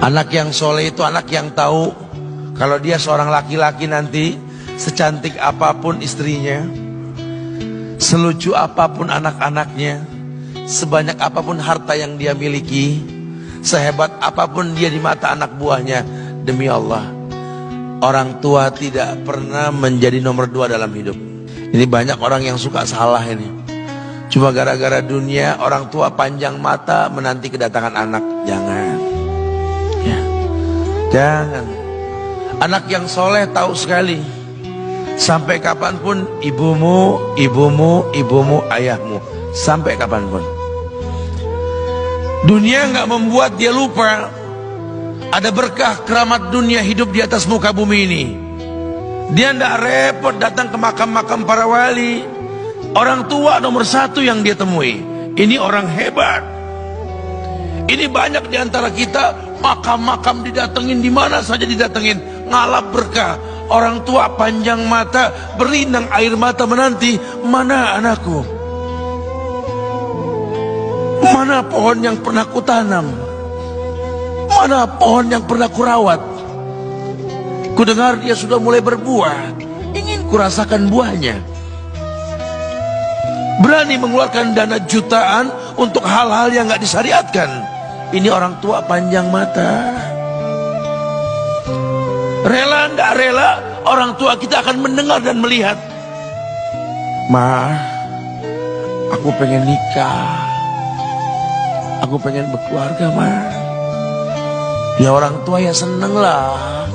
Anak yang soleh itu anak yang tahu kalau dia seorang laki-laki nanti, secantik apapun istrinya, selucu apapun anak-anaknya, sebanyak apapun harta yang dia miliki, sehebat apapun dia di mata anak buahnya, demi Allah, orang tua tidak pernah menjadi nomor 2 dalam hidup. Ini banyak orang yang suka salah ini. Cuma gara-gara dunia, orang tua panjang mata menanti kedatangan anak. Jangan ya. Jangan. Anak yang soleh tahu sekali, sampai kapanpun ibumu, ayahmu. Sampai kapanpun. Dunia nggak membuat dia lupa ada berkah keramat dunia hidup di atas muka bumi ini. Dia nggak repot datang ke makam-makam para wali. Orang tua nomor 1 yang dia temui. Ini orang hebat. Ini banyak di antara kita, makam-makam didatengin, di mana saja didatengin, ngalap berkah. Orang tua panjang mata, berlinang air mata menanti, mana anakku? Mana pohon yang pernah kutanam? Mana pohon yang pernah kurawat? Kudengar dia sudah mulai berbuah, ingin kurasakan buahnya. Berani mengeluarkan dana jutaan untuk hal-hal yang gak disyariatkan. Ini orang tua panjang mata. Rela gak rela, orang tua kita akan mendengar dan melihat. Ma, aku pengen nikah, aku pengen berkeluarga, Ma. Ya orang tua ya seneng lah.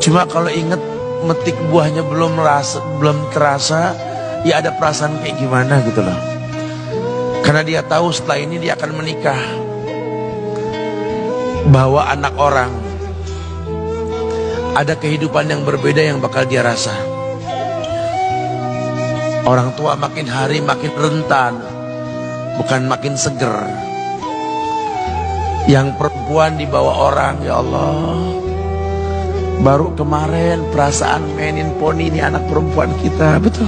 Cuma kalau inget metik buahnya belum terasa, ya ada perasaan kayak gimana gitu loh. Karena dia tahu setelah ini dia akan menikah. Bahwa anak orang ada kehidupan yang berbeda yang bakal dia rasa. Orang tua makin hari makin rentan, bukan makin seger. Yang perempuan dibawa orang, ya Allah. Baru kemarin perasaan mainin poni ini anak perempuan kita, betul.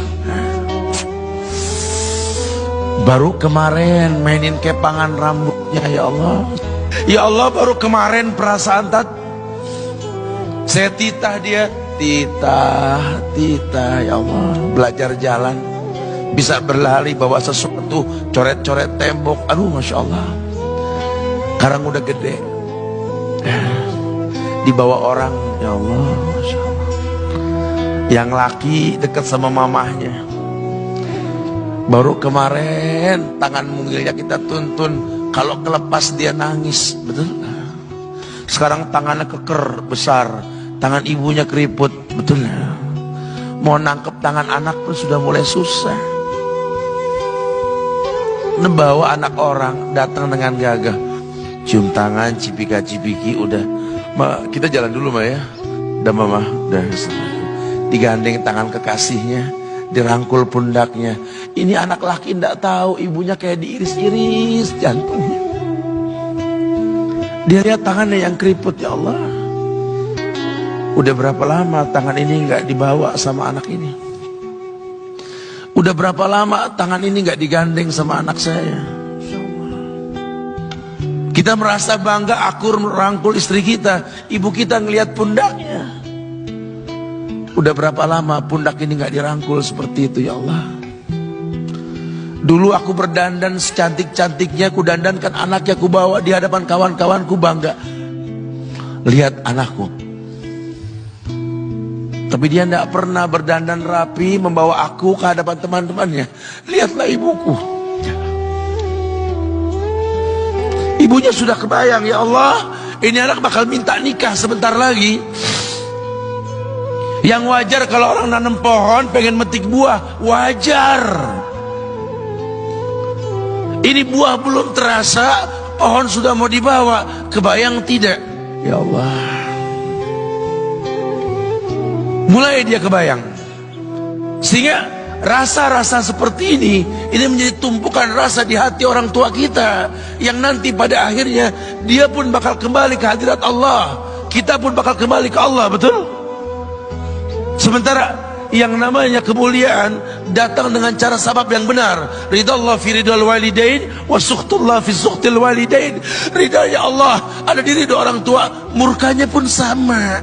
Baru kemarin mainin kepangan rambutnya, ya Allah. Ya Allah, baru kemarin perasaan saya titah dia, titah, ya Allah. Belajar jalan, bisa berlari bawa sesuatu, coret-coret tembok, aduh Masya Allah. Sekarang udah gede, dibawa orang, ya Allah, Masya Allah. Yang laki dekat sama mamahnya. Baru kemarin tangan mungilnya kita tuntun, kalau kelepas dia nangis, betul? Sekarang tangannya keker besar, tangan ibunya keriput, betul? Mau nangkep tangan anak pun sudah mulai susah. Membawa anak orang datang dengan gagah, cium tangan, cipika-cipiki, udah. Ma, kita jalan dulu, Ma ya. Udah Mama, udah. Digandeng tangan kekasihnya, dirangkul pundaknya. Ini anak laki ndak tahu ibunya kayak diiris-iris jantungnya. Dia lihat tangannya yang keriput, ya Allah. Udah berapa lama tangan ini nggak dibawa sama anak ini? Udah berapa lama tangan ini nggak digandeng sama anak saya? Kita merasa bangga akur merangkul istri kita, ibu kita ngelihat pundaknya. Udah berapa lama pundak ini nggak dirangkul seperti itu, ya Allah. Dulu aku berdandan secantik-cantiknya, ku dandankan anaknya, ku bawa di hadapan kawan-kawanku bangga. Lihat anakku. Tapi dia tidak pernah berdandan rapi membawa aku ke hadapan teman-temannya. Lihatlah ibuku. Ibunya sudah kebayang, ya Allah, ini anak bakal minta nikah sebentar lagi. Yang wajar kalau orang nanam pohon pengen metik buah, wajar. Ini buah belum terasa, pohon sudah mau dibawa. Kebayang tidak? Ya Allah. Mulai dia kebayang. Sehingga rasa-rasa seperti ini menjadi tumpukan rasa di hati orang tua kita. Yang nanti pada akhirnya dia pun bakal kembali ke hadirat Allah. Kita pun bakal kembali ke Allah, betul? Sementara yang namanya kemuliaan datang dengan cara sabab yang benar. Ridallah fi ridal walidain wa sukhtullah fi sukhtil walidain. Ridanya Allah ada di ridho orang tua, murkanya pun sama.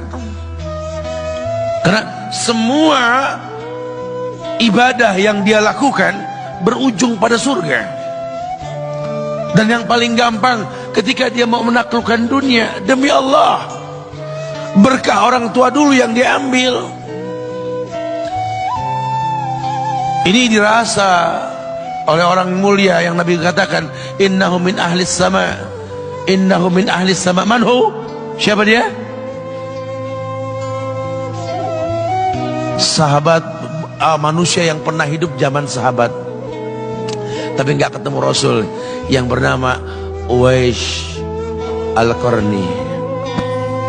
Karena semua ibadah yang dia lakukan berujung pada surga. Dan yang paling gampang ketika dia mau menaklukkan dunia, demi Allah, berkah orang tua dulu yang dia ambil. Ini dirasa oleh orang mulia yang Nabi katakan, innahu min ahlis sama, innahu min ahlis sama. Manhu? Siapa dia? Sahabat, manusia yang pernah hidup zaman sahabat tapi nggak ketemu Rasul, yang bernama Uwais Al-Qarni,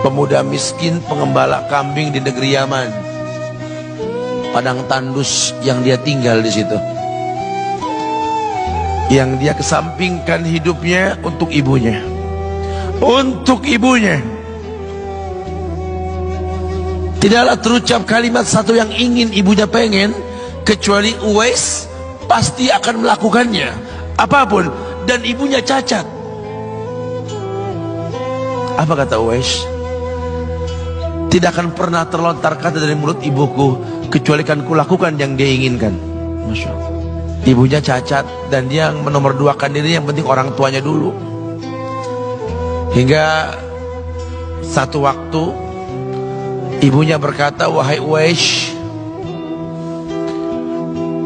pemuda miskin pengembala kambing di negeri Yaman. Padang tandus yang dia tinggal di situ, yang dia kesampingkan hidupnya untuk ibunya, untuk ibunya. Tidaklah terucap kalimat satu yang ingin ibunya pengen, kecuali Uwais pasti akan melakukannya, apapun, dan ibunya cacat. Apa kata Uwais? Tidak akan pernah terlontar kata dari mulut ibuku kecuali kan kulakukan yang dia inginkan. Masya Allah. Ibunya cacat dan dia menomorduakan diri, yang penting orang tuanya dulu. Hingga satu waktu ibunya berkata, wahai Uwais,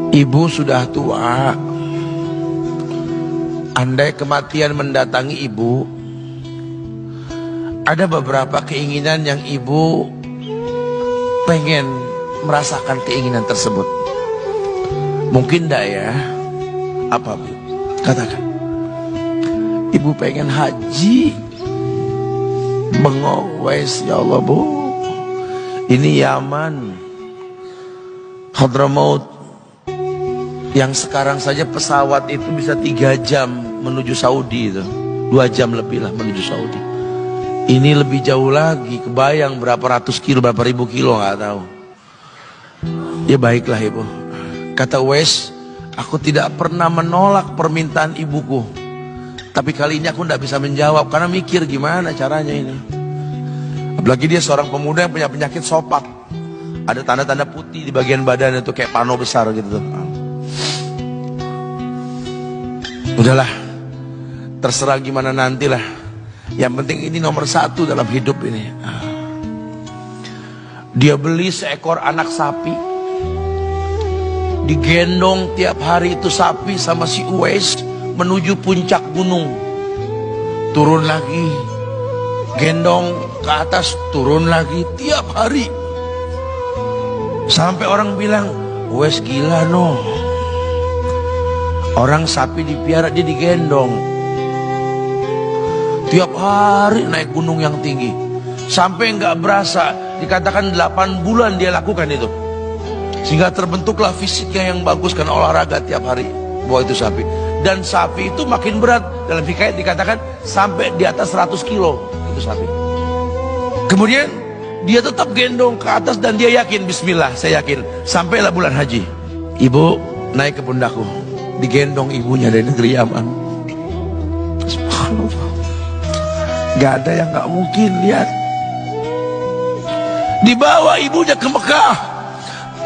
ibu sudah tua. Andai kematian mendatangi ibu, ada beberapa keinginan yang ibu pengen merasakan keinginan tersebut. Mungkin enggak ya? Apa Bu? Katakan. Ibu pengen haji. Bengok Uwais, ya Allah Bu, ini Yaman, Hadramaut, yang sekarang saja pesawat itu bisa 3 jam menuju Saudi itu, 2 jam lebih lah menuju Saudi. Ini lebih jauh lagi, kebayang berapa ratus kilo, berapa ribu kilo, nggak tahu. Ya baiklah ibu, kata Uwais, aku tidak pernah menolak permintaan ibuku, tapi kali ini aku tidak bisa menjawab karena mikir gimana caranya ini. Apalagi dia seorang pemuda yang punya penyakit sopak, ada tanda-tanda putih di bagian badan itu kayak pano besar gitu tuh. Udahlah, terserah gimana nantilah. Yang penting ini nomor 1 dalam hidup ini. Dia beli seekor anak sapi, digendong tiap hari itu sapi sama si Uwais menuju puncak gunung, turun lagi, gendong ke atas, turun lagi tiap hari, sampai orang bilang, Uwais gila no, orang sapi dipiara dia digendong tiap hari naik gunung yang tinggi, sampai nggak berasa, dikatakan 8 bulan dia lakukan itu, sehingga terbentuklah fisiknya yang bagus karena olahraga tiap hari bawa itu sapi. Dan sapi itu makin berat, dalam hikayat dikatakan sampai di atas 100 kilo itu sapi. Kemudian dia tetap gendong ke atas dan dia yakin, bismillah saya yakin, sampailah bulan haji, ibu naik ke pundakku, digendong ibunya dari negeri Yaman. Subhanallah, gak ada yang gak mungkin. Lihat, dibawa ibunya ke Mekah,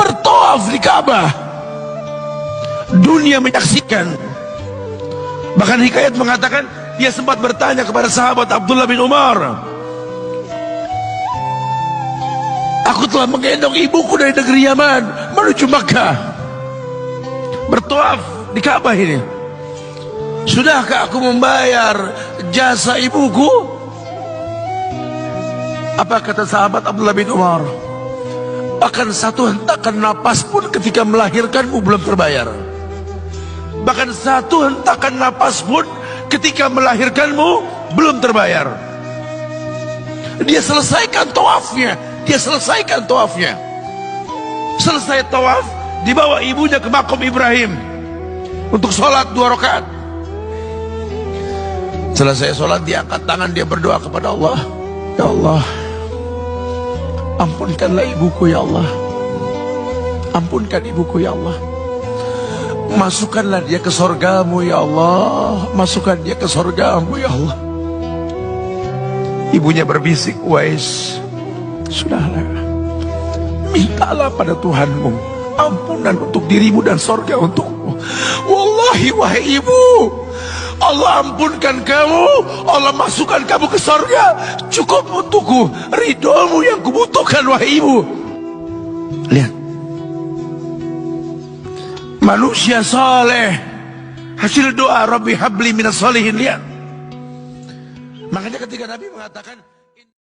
bertawaf di Ka'bah, dunia menyaksikan. Bahkan hikayat mengatakan dia sempat bertanya kepada sahabat Abdullah bin Umar, aku telah menggendong ibuku dari negeri Yaman menuju Makkah, bertawaf di Ka'bah ini, sudahkah aku membayar jasa ibuku? Apa kata sahabat Abdullah bin Umar? Bahkan satu hentakan napas pun ketika melahirkanmu belum terbayar. Bahkan satu hentakan napas pun ketika melahirkanmu belum terbayar. Dia selesaikan tawafnya, dia selesaikan tawafnya. Selesai tawaf, dibawa ibunya ke makom Ibrahim untuk sholat 2 rakaat. Selesai sholat, dia angkat tangan, dia berdoa kepada Allah, ya Allah, ampunkanlah ibuku ya Allah. Ampunkan ibuku ya Allah. Masukkanlah dia ke sorgamu ya Allah. Masukkan dia ke sorgamu ya Allah. Ibunya berbisik, Uwais, sudahlah, mintalah pada Tuhanmu ampunan untuk dirimu dan sorga untukmu. Wallahi wahai ibu, Allah ampunkan kamu, Allah masukkan kamu ke sorga, cukup untukku ridhomu yang kubutuhkan wahai ibu. Lihat, manusia saleh, hasil doa Rabbi habli minas salihin. Lihat, makanya ketika Nabi mengatakan